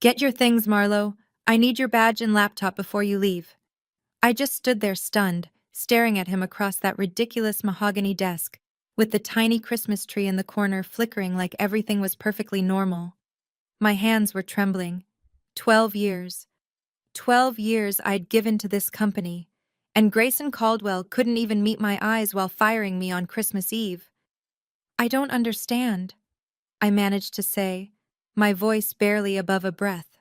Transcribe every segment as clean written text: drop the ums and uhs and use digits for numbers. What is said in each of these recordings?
Get your things, Marlowe. I need your badge and laptop before you leave. I just stood there stunned, staring at him across that ridiculous mahogany desk, with the tiny Christmas tree in the corner flickering like everything was perfectly normal. My hands were trembling. 12 years. 12 years I'd given to this company, and Grayson Caldwell couldn't even meet my eyes while firing me on Christmas Eve. I don't understand, I managed to say, my voice barely above a breath.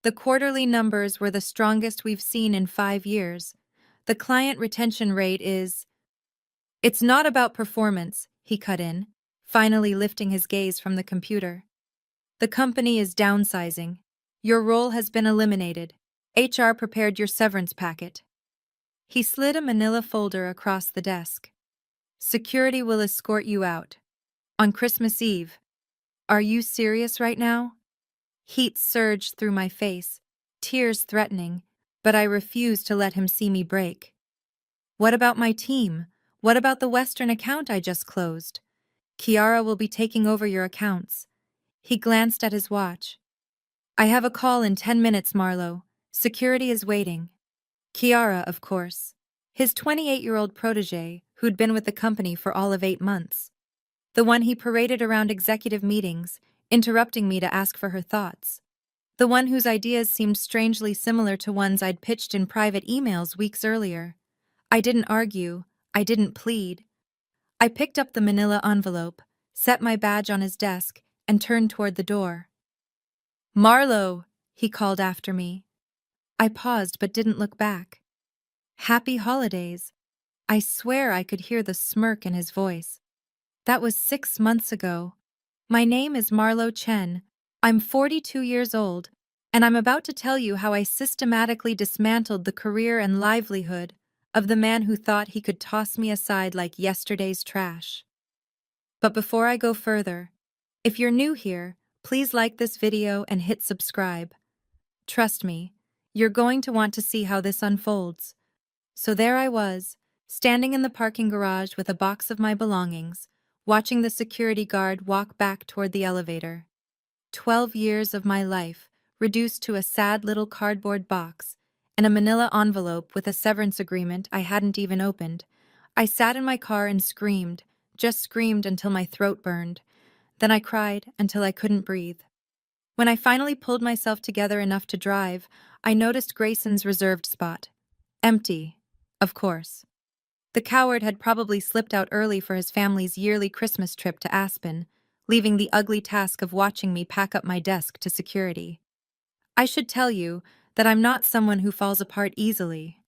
The quarterly numbers were the strongest we've seen in 5 years. The client retention rate is... It's not about performance, he cut in, finally lifting his gaze from the computer. The company is downsizing. Your role has been eliminated. HR prepared your severance packet. He slid a manila folder across the desk. Security will escort you out. On Christmas Eve. Are you serious right now? Heat surged through my face, tears threatening, but I refused to let him see me break. What about my team? What about the Western account I just closed? Kiara will be taking over your accounts. He glanced at his watch. I have a call in 10 minutes, Marlowe. Security is waiting. Kiara, of course. His 28-year-old protege, who'd been with the company for all of 8 months. The one he paraded around executive meetings, interrupting me to ask for her thoughts. The one whose ideas seemed strangely similar to ones I'd pitched in private emails weeks earlier. I didn't argue. I didn't plead. I picked up the manila envelope, set my badge on his desk, and turned toward the door. Marlowe, he called after me. I paused but didn't look back. Happy holidays. I swear I could hear the smirk in his voice. That was 6 months ago. My name is Marlowe Chen. I'm 42 years old, and I'm about to tell you how I systematically dismantled the career and livelihood of the man who thought he could toss me aside like yesterday's trash. But before I go further, if you're new here, please like this video and hit subscribe. Trust me, you're going to want to see how this unfolds. So there I was, standing in the parking garage with a box of my belongings, watching the security guard walk back toward the elevator. 12 years of my life, reduced to a sad little cardboard box and a manila envelope with a severance agreement I hadn't even opened. I sat in my car and screamed, just screamed until my throat burned. Then I cried until I couldn't breathe. When I finally pulled myself together enough to drive, I noticed Grayson's reserved spot. Empty, of course. The coward had probably slipped out early for his family's yearly Christmas trip to Aspen, leaving the ugly task of watching me pack up my desk to security. I should tell you that I'm not someone who falls apart easily.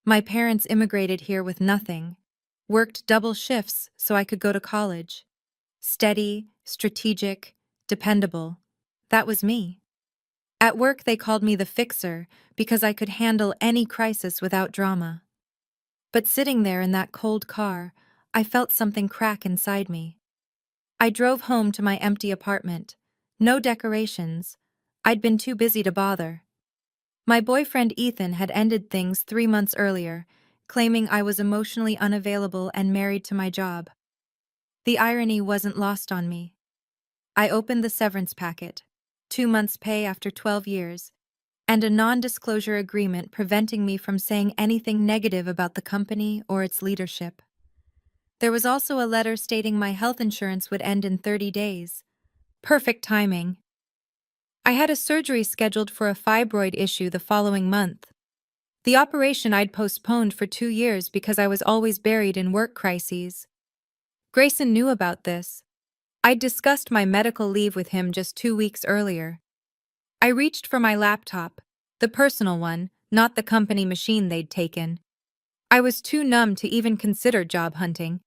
My parents immigrated here with nothing, worked double shifts so I could go to college. Steady, strategic, dependable. That was me. At work they called me the fixer because I could handle any crisis without drama. But sitting there in that cold car, I felt something crack inside me. I drove home to my empty apartment. No decorations. I'd been too busy to bother. My boyfriend Ethan had ended things 3 months earlier, claiming I was emotionally unavailable and married to my job. The irony wasn't lost on me. I opened the severance packet, 2 months' pay after 12 years, and a non-disclosure agreement preventing me from saying anything negative about the company or its leadership. There was also a letter stating my health insurance would end in 30 days. Perfect timing. I had a surgery scheduled for a fibroid issue the following month. The operation I'd postponed for 2 years because I was always buried in work crises. Grayson knew about this. I'd discussed my medical leave with him just 2 weeks earlier. I reached for my laptop, the personal one, not the company machine they'd taken. I was too numb to even consider job hunting.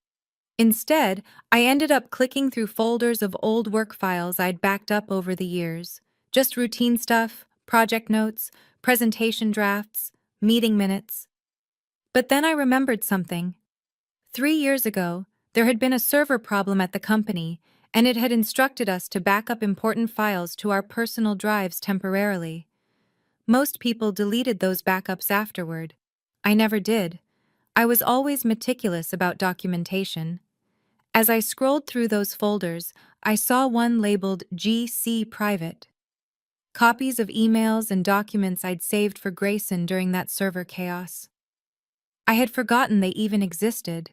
Instead, I ended up clicking through folders of old work files I'd backed up over the years. Just routine stuff, project notes, presentation drafts, meeting minutes. But then I remembered something. 3 years ago, there had been a server problem at the company, and it had instructed us to back up important files to our personal drives temporarily. Most people deleted those backups afterward. I never did. I was always meticulous about documentation. As I scrolled through those folders, I saw one labeled GC Private. copies of emails and documents I'd saved for Grayson during that server chaos. I had forgotten they even existed.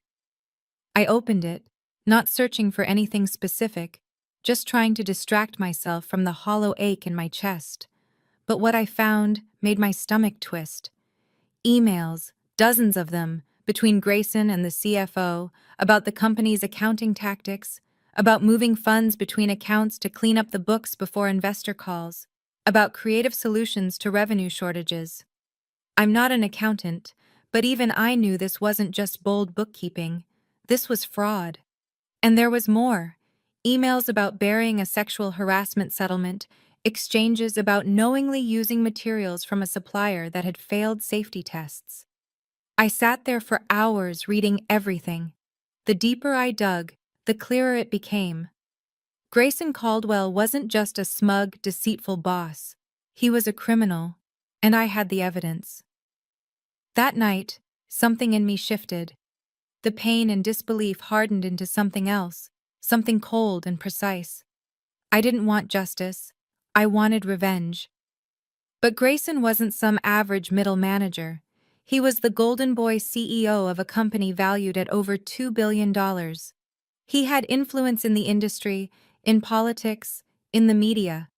I opened it, not searching for anything specific, just trying to distract myself from the hollow ache in my chest. But what I found made my stomach twist. Emails, dozens of them, between Grayson and the CFO, about the company's accounting tactics, about moving funds between accounts to clean up the books before investor calls, about creative solutions to revenue shortages. I'm not an accountant, but even I knew this wasn't just bold bookkeeping. This was fraud. And there was more. Emails about burying a sexual harassment settlement, exchanges about knowingly using materials from a supplier that had failed safety tests. I sat there for hours reading everything. The deeper I dug, the clearer it became. Grayson Caldwell wasn't just a smug, deceitful boss. He was a criminal, and I had the evidence. That night, something in me shifted. The pain and disbelief hardened into something else, something cold and precise. I didn't want justice. I wanted revenge. But Grayson wasn't some average middle manager. He was the golden boy CEO of a company valued at over $2 billion. He had influence in the industry, in politics, in the media.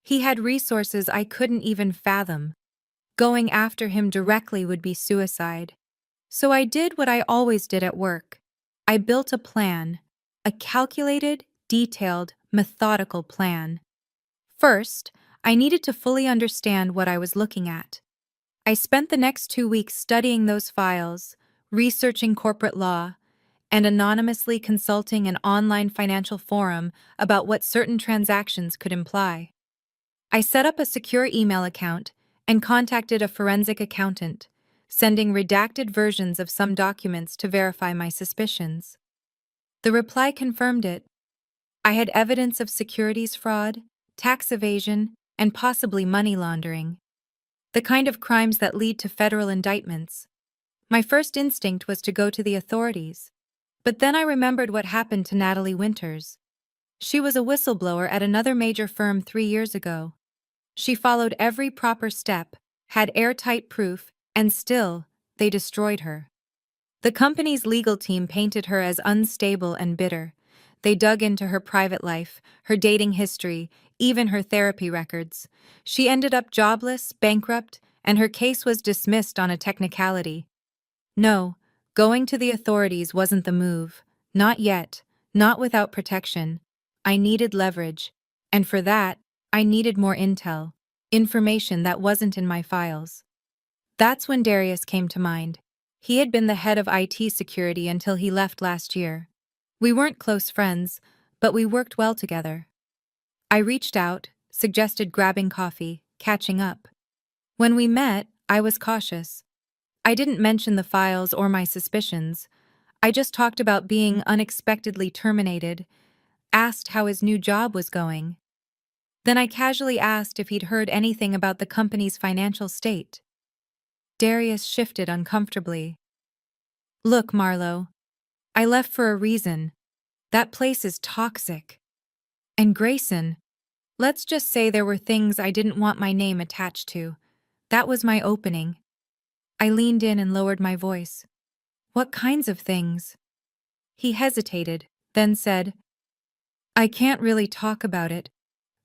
He had resources I couldn't even fathom. Going after him directly would be suicide. So I did what I always did at work. I built a plan, a calculated, detailed, methodical plan. First, I needed to fully understand what I was looking at. I spent the next 2 weeks studying those files, researching corporate law, and anonymously consulting an online financial forum about what certain transactions could imply. I set up a secure email account and contacted a forensic accountant, sending redacted versions of some documents to verify my suspicions. The reply confirmed it. I had evidence of securities fraud, tax evasion, and possibly money laundering. The kind of crimes that lead to federal indictments. My first instinct was to go to the authorities. But then I remembered what happened to Natalie Winters. She was a whistleblower at another major firm 3 years ago. She followed every proper step, had airtight proof, and still, they destroyed her. The company's legal team painted her as unstable and bitter. They dug into her private life, her dating history, even her therapy records. She ended up jobless, bankrupt, and her case was dismissed on a technicality. No, going to the authorities wasn't the move. Not yet, not without protection. I needed leverage, and for that, I needed more intel, information that wasn't in my files. That's when Darius came to mind. He had been the head of IT security until he left last year. We weren't close friends, but we worked well together. I reached out, suggested grabbing coffee, catching up. When we met, I was cautious. I didn't mention the files or my suspicions. I just talked about being unexpectedly terminated, asked how his new job was going. Then I casually asked if he'd heard anything about the company's financial state. Darius shifted uncomfortably. Look, Marlo, I left for a reason. That place is toxic. And Grayson, let's just say there were things I didn't want my name attached to. That was my opening. I leaned in and lowered my voice. What kinds of things? He hesitated, then said, I can't really talk about it,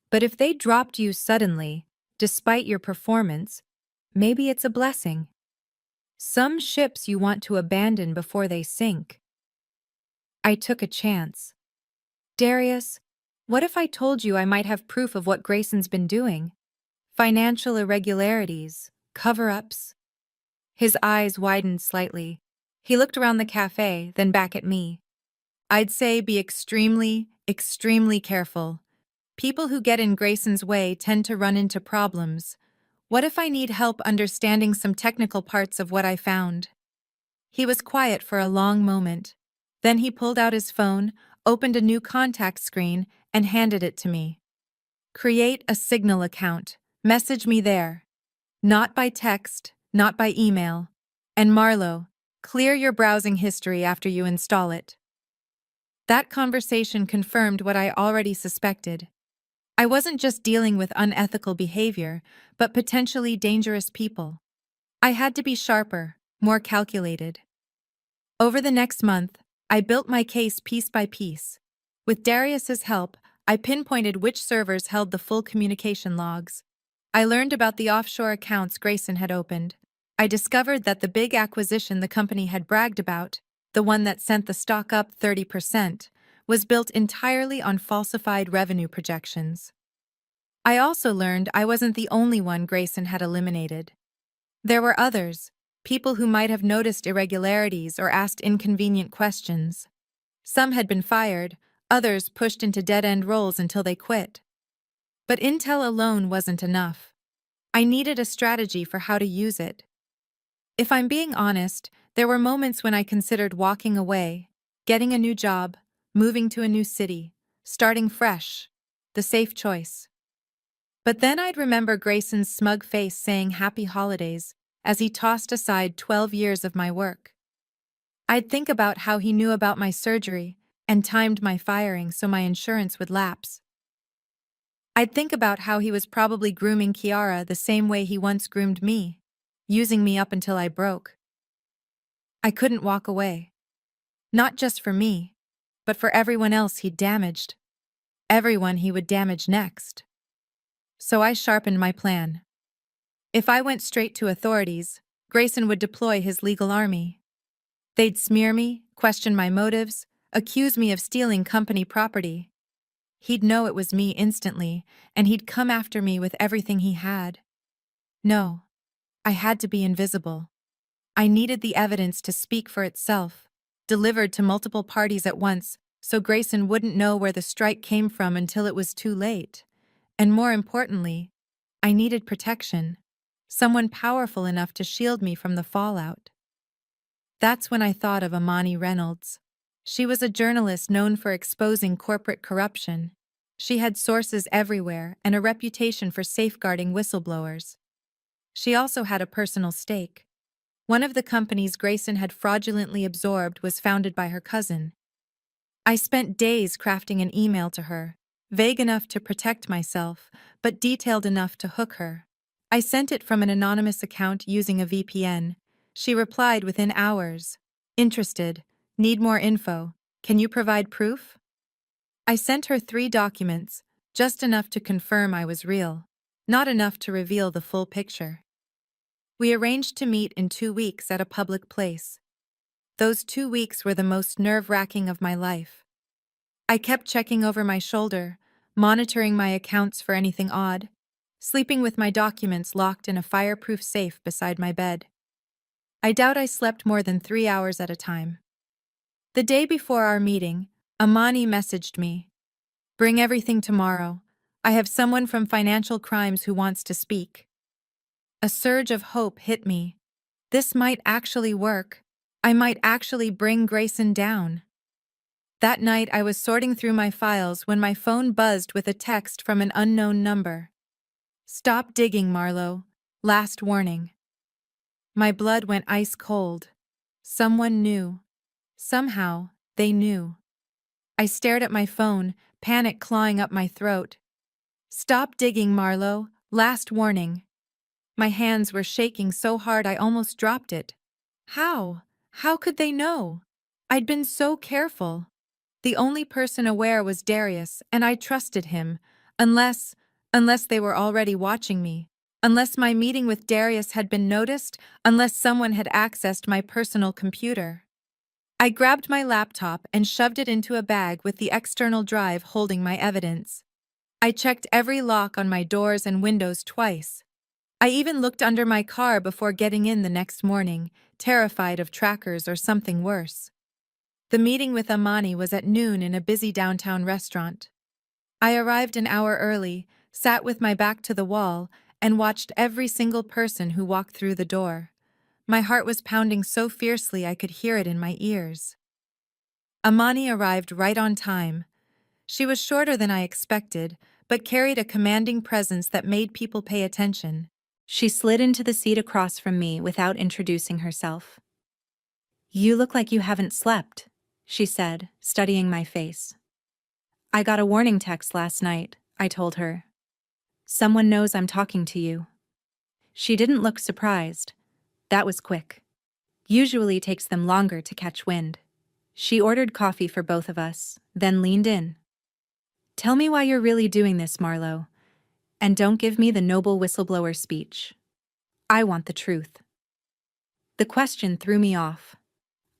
but if they dropped you suddenly, despite your performance, maybe it's a blessing. Some ships you want to abandon before they sink. I took a chance. Darius, what if I told you I might have proof of what Grayson's been doing? Financial irregularities, cover-ups. His eyes widened slightly. He looked around the cafe, then back at me. I'd say be extremely, extremely careful. People who get in Grayson's way tend to run into problems. What if I need help understanding some technical parts of what I found? He was quiet for a long moment. Then he pulled out his phone, opened a new contact screen, and handed it to me. Create a Signal account. Message me there. Not by text, not by email. And Marlo, clear your browsing history after you install it. That conversation confirmed what I already suspected. I wasn't just dealing with unethical behavior, but potentially dangerous people. I had to be sharper, more calculated. Over the next month, I built my case piece by piece. With Darius's help, I pinpointed which servers held the full communication logs. I learned about the offshore accounts Grayson had opened. I discovered that the big acquisition the company had bragged about, the one that sent the stock up 30%, was built entirely on falsified revenue projections. I also learned I wasn't the only one Grayson had eliminated. There were others, people who might have noticed irregularities or asked inconvenient questions. Some had been fired, others pushed into dead-end roles until they quit. But intel alone wasn't enough. I needed a strategy for how to use it. If I'm being honest, there were moments when I considered walking away, getting a new job, moving to a new city, starting fresh, the safe choice. But then I'd remember Grayson's smug face saying happy holidays as he tossed aside 12 years of my work. I'd think about how he knew about my surgery and timed my firing so my insurance would lapse. I'd think about how he was probably grooming Kiara the same way he once groomed me, using me up until I broke. I couldn't walk away. Not just for me, but for everyone else he'd damaged. Everyone he would damage next. So I sharpened my plan. If I went straight to authorities, Grayson would deploy his legal army. They'd smear me, question my motives, accuse me of stealing company property. He'd know it was me instantly, and he'd come after me with everything he had. No, I had to be invisible. I needed the evidence to speak for itself, delivered to multiple parties at once, so Grayson wouldn't know where the strike came from until it was too late. And more importantly, I needed protection, someone powerful enough to shield me from the fallout. That's when I thought of Amani Reynolds. She was a journalist known for exposing corporate corruption. She had sources everywhere and a reputation for safeguarding whistleblowers. She also had a personal stake. One of the companies Grayson had fraudulently absorbed was founded by her cousin. I spent days crafting an email to her, vague enough to protect myself, but detailed enough to hook her. I sent it from an anonymous account using a VPN. She replied within hours. Interested. Need more info. Can you provide proof? I sent her 3 documents, just enough to confirm I was real, not enough to reveal the full picture. We arranged to meet in 2 weeks at a public place. Those 2 weeks were the most nerve-wracking of my life. I kept checking over my shoulder, monitoring my accounts for anything odd, sleeping with my documents locked in a fireproof safe beside my bed. I doubt I slept more than 3 hours at a time. The day before our meeting, Amani messaged me. Bring everything tomorrow. I have someone from financial crimes who wants to speak. A surge of hope hit me. This might actually work. I might actually bring Grayson down. That night I was sorting through my files when my phone buzzed with a text from an unknown number. Stop digging, Marlo. Last warning. My blood went ice cold. Someone knew. Somehow, they knew. I stared at my phone, panic clawing up my throat. Stop digging, Marlo. Last warning. My hands were shaking so hard I almost dropped it. How? How could they know? I'd been so careful. The only person aware was Darius, and I trusted him, unless they were already watching me, unless my meeting with Darius had been noticed, unless someone had accessed my personal computer. I grabbed my laptop and shoved it into a bag with the external drive holding my evidence. I checked every lock on my doors and windows twice. I even looked under my car before getting in the next morning, terrified of trackers or something worse. The meeting with Amani was at noon in a busy downtown restaurant. I arrived an hour early, sat with my back to the wall, and watched every single person who walked through the door. My heart was pounding so fiercely I could hear it in my ears. Amani arrived right on time. She was shorter than I expected, but carried a commanding presence that made people pay attention. She slid into the seat across from me without introducing herself. "You look like you haven't slept," she said, studying my face. "I got a warning text last night. I told her. Someone knows I'm talking to you. She didn't look surprised. That was quick. Usually takes them longer to catch wind. She ordered coffee for both of us, then leaned in. Tell me why you're really doing this, Marlowe. And don't give me the noble whistleblower speech. I want the truth. The question threw me off.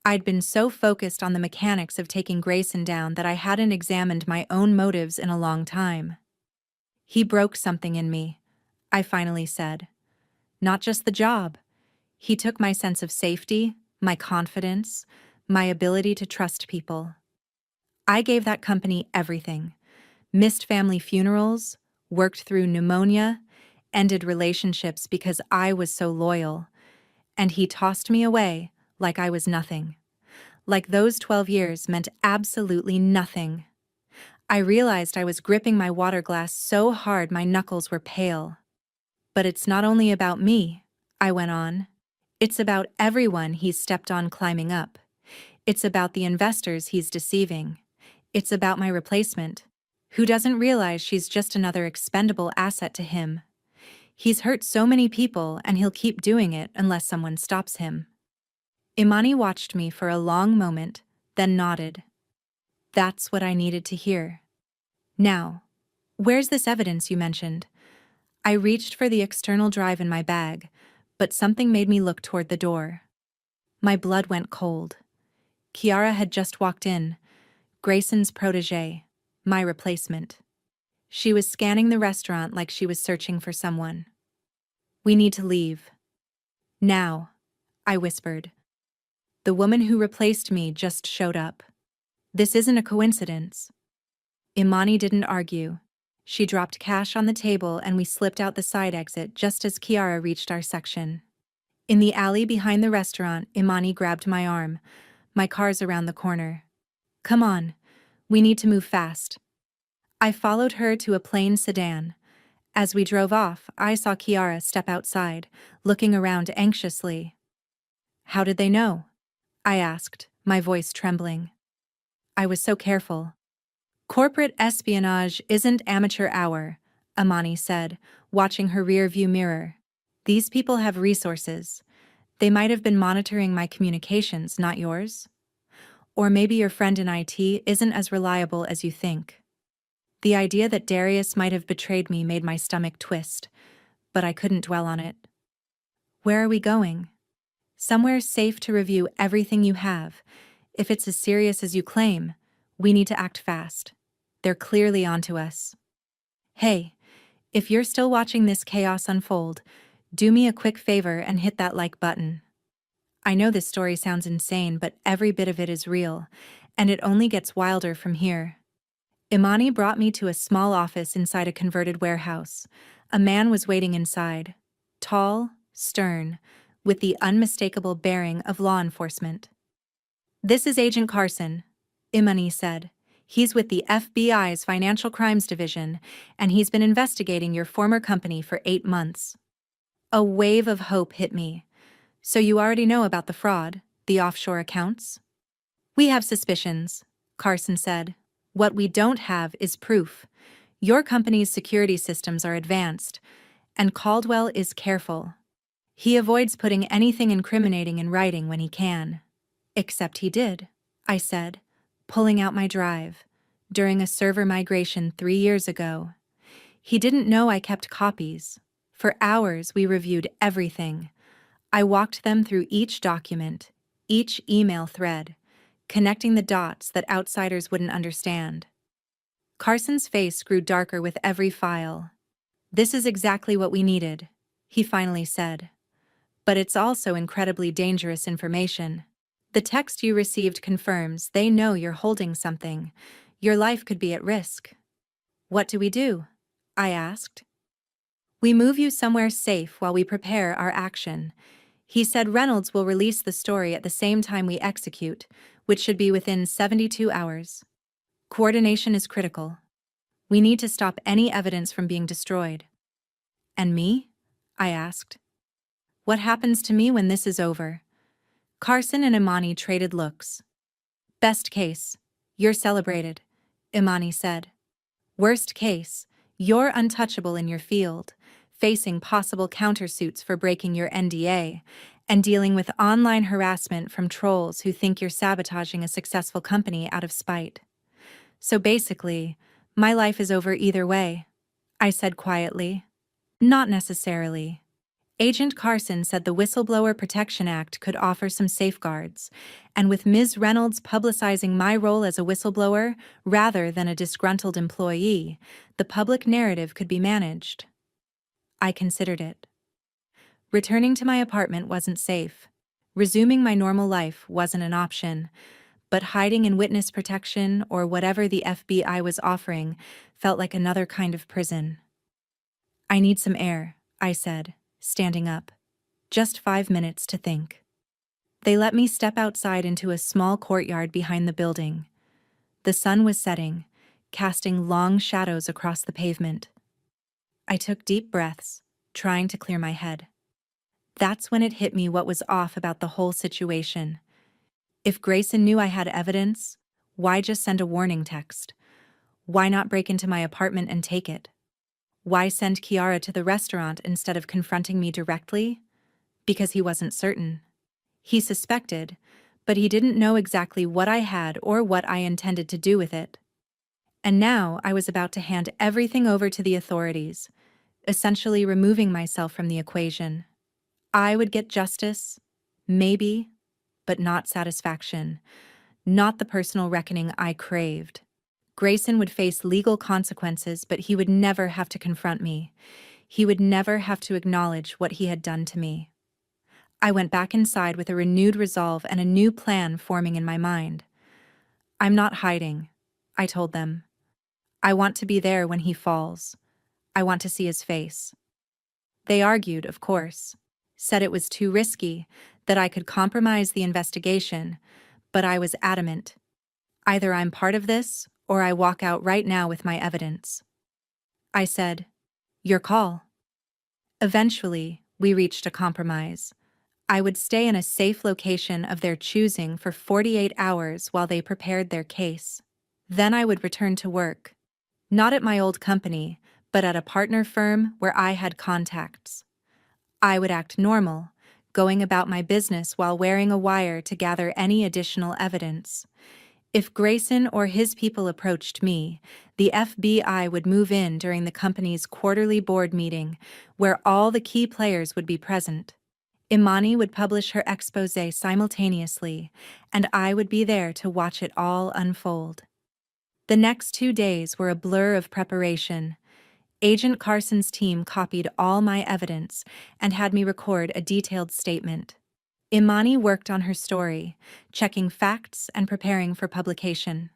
I'd been so focused on the mechanics of taking Grayson down that I hadn't examined my own motives in a long time. He broke something in me, I finally said. Not just the job. He took my sense of safety, my confidence, my ability to trust people. I gave that company everything. Missed family funerals, worked through pneumonia, ended relationships because I was so loyal. And he tossed me away like I was nothing. Like those 12 years meant absolutely nothing. I realized I was gripping my water glass so hard my knuckles were pale. But it's not only about me, I went on. It's about everyone he's stepped on climbing up. It's about the investors he's deceiving. It's about my replacement, who doesn't realize she's just another expendable asset to him. He's hurt so many people and he'll keep doing it unless someone stops him. Imani watched me for a long moment, then nodded. That's what I needed to hear. Now, where's this evidence you mentioned? I reached for the external drive in my bag, but something made me look toward the door. My blood went cold. Kiara had just walked in, Grayson's protégé, my replacement. She was scanning the restaurant like she was searching for someone. We need to leave. Now, I whispered. The woman who replaced me just showed up. This isn't a coincidence. Imani didn't argue. She dropped cash on the table and we slipped out the side exit just as Kiara reached our section. In the alley behind the restaurant, Imani grabbed my arm. My car's around the corner. Come on, we need to move fast. I followed her to a plain sedan. As we drove off, I saw Kiara step outside, looking around anxiously. How did they know? I asked, my voice trembling. I was so careful. Corporate espionage isn't amateur hour, Imani said, watching her rear-view mirror. These people have resources. They might have been monitoring my communications, not yours. Or maybe your friend in IT isn't as reliable as you think. The idea that Darius might have betrayed me made my stomach twist, but I couldn't dwell on it. Where are we going? Somewhere safe to review everything you have. If it's as serious as you claim, we need to act fast. They're clearly onto us. Hey, if you're still watching this chaos unfold, do me a quick favor and hit that like button. I know this story sounds insane, but every bit of it is real, and it only gets wilder from here. Imani brought me to a small office inside a converted warehouse. A man was waiting inside, tall, stern, with the unmistakable bearing of law enforcement. This is Agent Carson, Imani said. He's with the FBI's Financial Crimes Division, and he's been investigating your former company for 8 months. A wave of hope hit me. So you already know about the fraud, the offshore accounts? We have suspicions, Carson said. What we don't have is proof. Your company's security systems are advanced, and Caldwell is careful. He avoids putting anything incriminating in writing when he can. Except he did, I said, pulling out my drive, during a server migration 3 years ago. He didn't know I kept copies. For hours we reviewed everything. I walked them through each document, each email thread, connecting the dots that outsiders wouldn't understand. Carson's face grew darker with every file. This is exactly what we needed, he finally said. But it's also incredibly dangerous information. The text you received confirms they know you're holding something. Your life could be at risk. What do we do? I asked. We move you somewhere safe while we prepare our action. He said Reynolds will release the story at the same time we execute, which should be within 72 hours. Coordination is critical. We need to stop any evidence from being destroyed. And me? I asked. What happens to me when this is over? Carson and Imani traded looks. Best case, you're celebrated, Imani said. Worst case, You're untouchable in your field, facing possible countersuits for breaking your NDA, and dealing with online harassment from trolls who think you're sabotaging a successful company out of spite. So basically, my life is over either way, I said quietly. Not necessarily. Agent Carson said the Whistleblower Protection Act could offer some safeguards, and with Ms. Reynolds publicizing my role as a whistleblower rather than a disgruntled employee, the public narrative could be managed. I considered it. Returning to my apartment wasn't safe. Resuming my normal life wasn't an option, but hiding in witness protection or whatever the FBI was offering felt like another kind of prison. I need some air, I said, standing up. Just 5 minutes to think. They let me step outside into a small courtyard behind the building. The sun was setting, casting long shadows across the pavement. I took deep breaths, trying to clear my head. That's when it hit me what was off about the whole situation. If Grayson knew I had evidence, why just send a warning text? Why not break into my apartment and take it? Why send Kiara to the restaurant instead of confronting me directly? Because he wasn't certain. He suspected, but he didn't know exactly what I had or what I intended to do with it. And now I was about to hand everything over to the authorities, essentially removing myself from the equation. I would get justice, maybe, but not satisfaction, not the personal reckoning I craved. Grayson would face legal consequences, but he would never have to confront me. He would never have to acknowledge what he had done to me. I went back inside with a renewed resolve and a new plan forming in my mind. I'm not hiding, I told them. I want to be there when he falls. I want to see his face. They argued, of course, said it was too risky, that I could compromise the investigation, but I was adamant. Either I'm part of this, or I walk out right now with my evidence. I said, your call. Eventually, we reached a compromise. I would stay in a safe location of their choosing for 48 hours while they prepared their case. Then I would return to work. Not at my old company, but at a partner firm where I had contacts. I would act normal, going about my business while wearing a wire to gather any additional evidence. If Grayson or his people approached me, the FBI would move in during the company's quarterly board meeting, where all the key players would be present. Imani would publish her exposé simultaneously, and I would be there to watch it all unfold. The next 2 days were a blur of preparation. Agent Carson's team copied all my evidence and had me record a detailed statement. Imani worked on her story, checking facts and preparing for publication.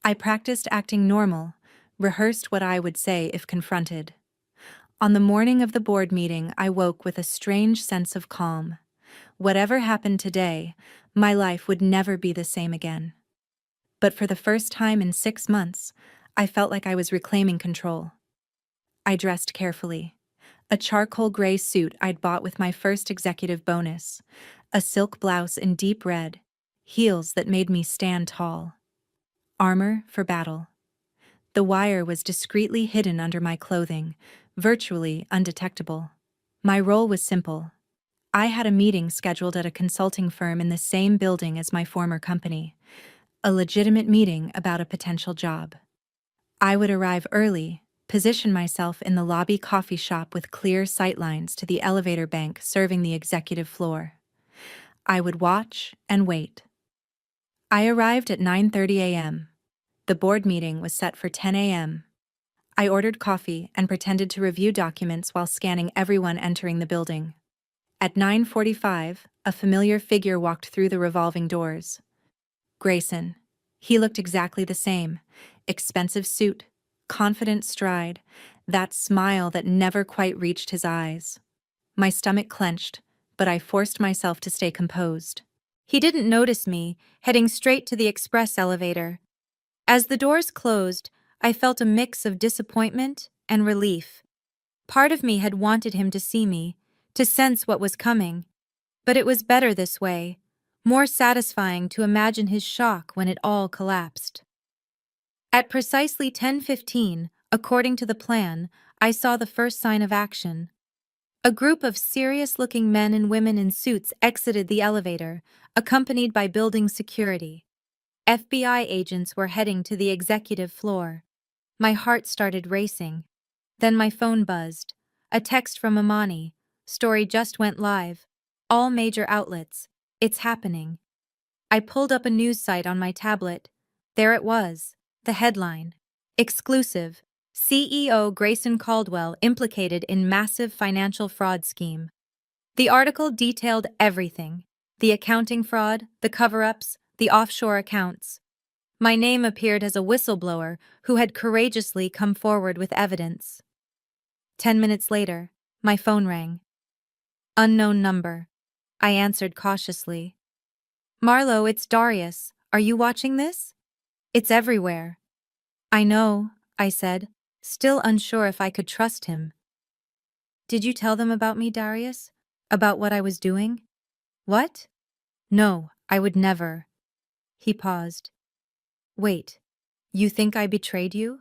I practiced acting normal, rehearsed what I would say if confronted. On the morning of the board meeting, I woke with a strange sense of calm. Whatever happened today, my life would never be the same again. But for the first time in 6 months, I felt like I was reclaiming control. I dressed carefully. A charcoal gray suit I'd bought with my first executive bonus, a silk blouse in deep red, heels that made me stand tall. Armor for battle. The wire was discreetly hidden under my clothing, virtually undetectable. My role was simple. I had a meeting scheduled at a consulting firm in the same building as my former company, a legitimate meeting about a potential job. I would arrive early, position myself in the lobby coffee shop with clear sightlines to the elevator bank serving the executive floor. I would watch and wait. I arrived at 9:30 a.m. The board meeting was set for 10 a.m. I ordered coffee and pretended to review documents while scanning everyone entering the building. At 9:45, a familiar figure walked through the revolving doors. Grayson. He looked exactly the same. Expensive suit, confident stride, that smile that never quite reached his eyes. My stomach clenched, but I forced myself to stay composed. He didn't notice me, heading straight to the express elevator. As the doors closed, I felt a mix of disappointment and relief. Part of me had wanted him to see me, to sense what was coming. But it was better this way, more satisfying to imagine his shock when it all collapsed. At precisely 10:15, According to the plan, I saw the first sign of action. A group of serious-looking men and women in suits exited the elevator, accompanied by building security. FBI agents were heading to the executive floor. My heart started racing. Then my phone buzzed. A text from Amani. Story just went live. All major outlets. It's happening. I pulled up a news site on my tablet. There it was. The headline. Exclusive. CEO Grayson Caldwell implicated in massive financial fraud scheme. The article detailed everything. The accounting fraud, the cover-ups, the offshore accounts. My name appeared as a whistleblower who had courageously come forward with evidence. 10 minutes later, my phone rang. Unknown number. I answered cautiously. Marlo, it's Darius. Are you watching this? It's everywhere. I know, I said, still unsure if I could trust him. Did you tell them about me, Darius? About what I was doing? What? No, I would never. He paused. Wait, you think I betrayed you?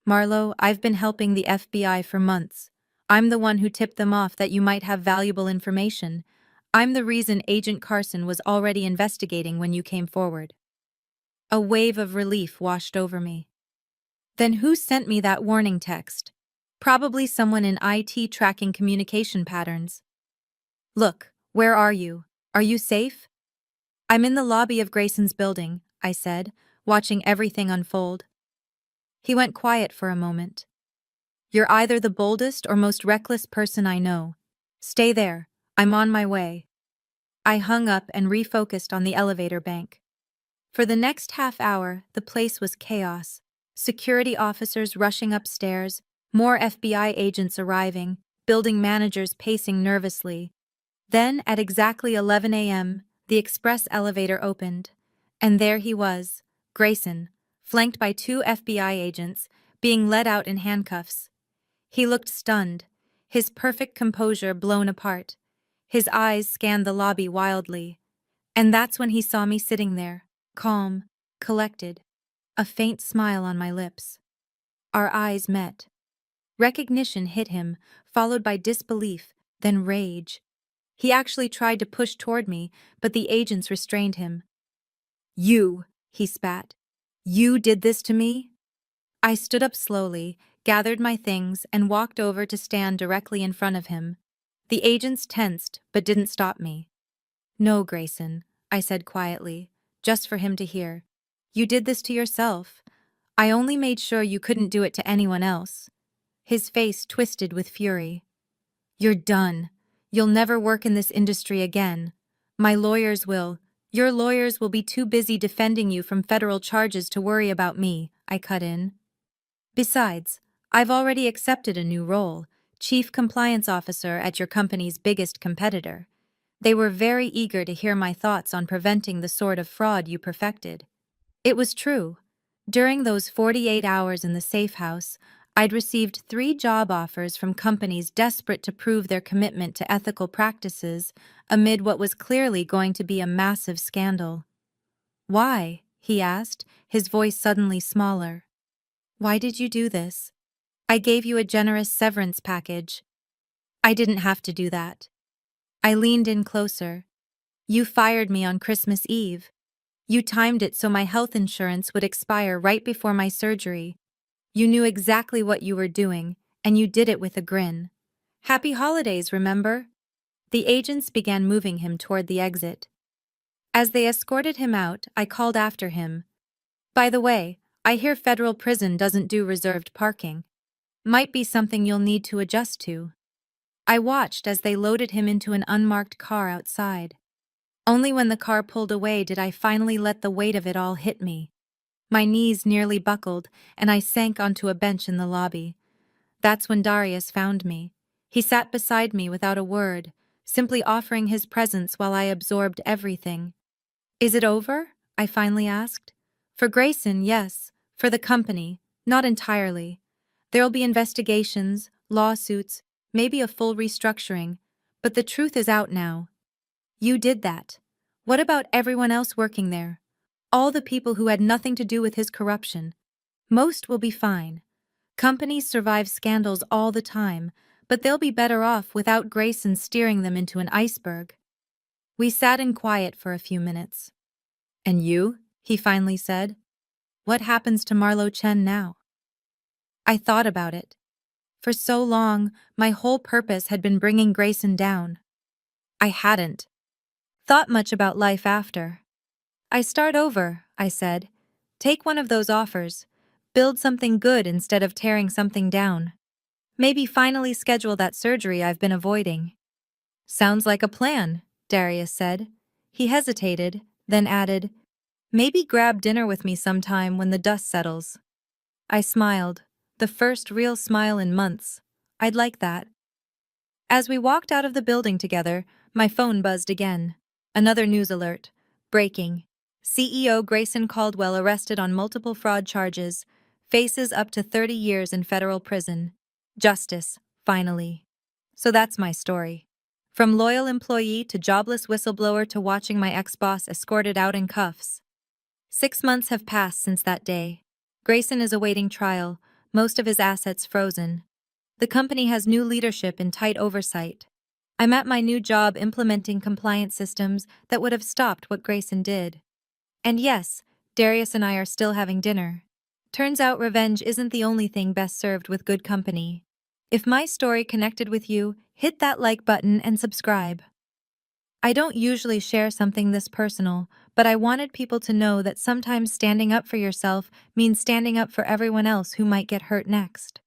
Marlo, I've been helping the FBI for months. I'm the one who tipped them off that you might have valuable information. I'm the reason Agent Carson was already investigating when you came forward. A wave of relief washed over me. Then who sent me that warning text? Probably someone in IT tracking communication patterns. Look, where are you? Are you safe? I'm in the lobby of Grayson's building, I said, watching everything unfold. He went quiet for a moment. You're either the boldest or most reckless person I know. Stay there. I'm on my way. I hung up and refocused on the elevator bank. For the next half hour, the place was chaos. Security officers rushing upstairs, more FBI agents arriving, building managers pacing nervously. Then, at exactly 11 a.m., the express elevator opened. And there he was, Grayson, flanked by 2 FBI agents, being led out in handcuffs. He looked stunned, his perfect composure blown apart. His eyes scanned the lobby wildly. And that's when he saw me sitting there, calm, collected, a faint smile on my lips. Our eyes met. Recognition hit him, followed by disbelief, then rage. He actually tried to push toward me, but the agents restrained him. You, he spat. You did this to me? I stood up slowly, gathered my things, and walked over to stand directly in front of him. The agents tensed, but didn't stop me. No, Grayson, I said quietly, just for him to hear. You did this to yourself. I only made sure you couldn't do it to anyone else. His face twisted with fury. You're done. You'll never work in this industry again. My lawyers will. Your lawyers will be too busy defending you from federal charges to worry about me, I cut in. Besides, I've already accepted a new role, Chief Compliance Officer at your company's biggest competitor. They were very eager to hear my thoughts on preventing the sort of fraud you perfected. It was true. During those 48 hours in the safe house, I'd received 3 job offers from companies desperate to prove their commitment to ethical practices amid what was clearly going to be a massive scandal. Why? He asked, his voice suddenly smaller. Why did you do this? I gave you a generous severance package. I didn't have to do that. I leaned in closer. You fired me on Christmas Eve. You timed it so my health insurance would expire right before my surgery. You knew exactly what you were doing, and you did it with a grin. Happy holidays, remember? The agents began moving him toward the exit. As they escorted him out, I called after him. By the way, I hear federal prison doesn't do reserved parking. Might be something you'll need to adjust to. I watched as they loaded him into an unmarked car outside. Only when the car pulled away did I finally let the weight of it all hit me. My knees nearly buckled, and I sank onto a bench in the lobby. That's when Darius found me. He sat beside me without a word, simply offering his presence while I absorbed everything. Is it over? I finally asked. For Grayson, yes. For the company, not entirely. There'll be investigations, lawsuits, maybe a full restructuring, but the truth is out now. You did that. What about everyone else working there? All the people who had nothing to do with his corruption. Most will be fine. Companies survive scandals all the time, but they'll be better off without Grayson steering them into an iceberg. We sat in quiet for a few minutes. And you? He finally said. What happens to Marlo Chen now? I thought about it. For so long, my whole purpose had been bringing Grayson down. I hadn't thought much about life after. I start over, I said. Take one of those offers. Build something good instead of tearing something down. Maybe finally schedule that surgery I've been avoiding. Sounds like a plan, Darius said. He hesitated, then added, maybe grab dinner with me sometime when the dust settles. I smiled, the first real smile in months. I'd like that. As we walked out of the building together, my phone buzzed again. Another news alert. Breaking. CEO Grayson Caldwell arrested on multiple fraud charges. Faces up to 30 years in federal prison. Justice, finally. So that's my story. From loyal employee to jobless whistleblower to watching my ex-boss escorted out in cuffs. 6 months have passed since that day. Grayson is awaiting trial, most of his assets frozen. The company has new leadership and tight oversight. I'm at my new job implementing compliance systems that would have stopped what Grayson did. And yes, Darius and I are still having dinner. Turns out revenge isn't the only thing best served with good company. If my story connected with you, hit that like button and subscribe. I don't usually share something this personal, but I wanted people to know that sometimes standing up for yourself means standing up for everyone else who might get hurt next.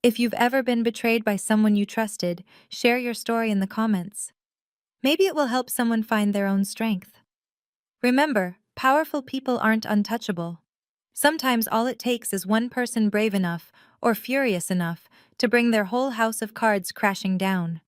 If you've ever been betrayed by someone you trusted, share your story in the comments. Maybe it will help someone find their own strength. Remember, powerful people aren't untouchable. Sometimes all it takes is one person brave enough or furious enough to bring their whole house of cards crashing down.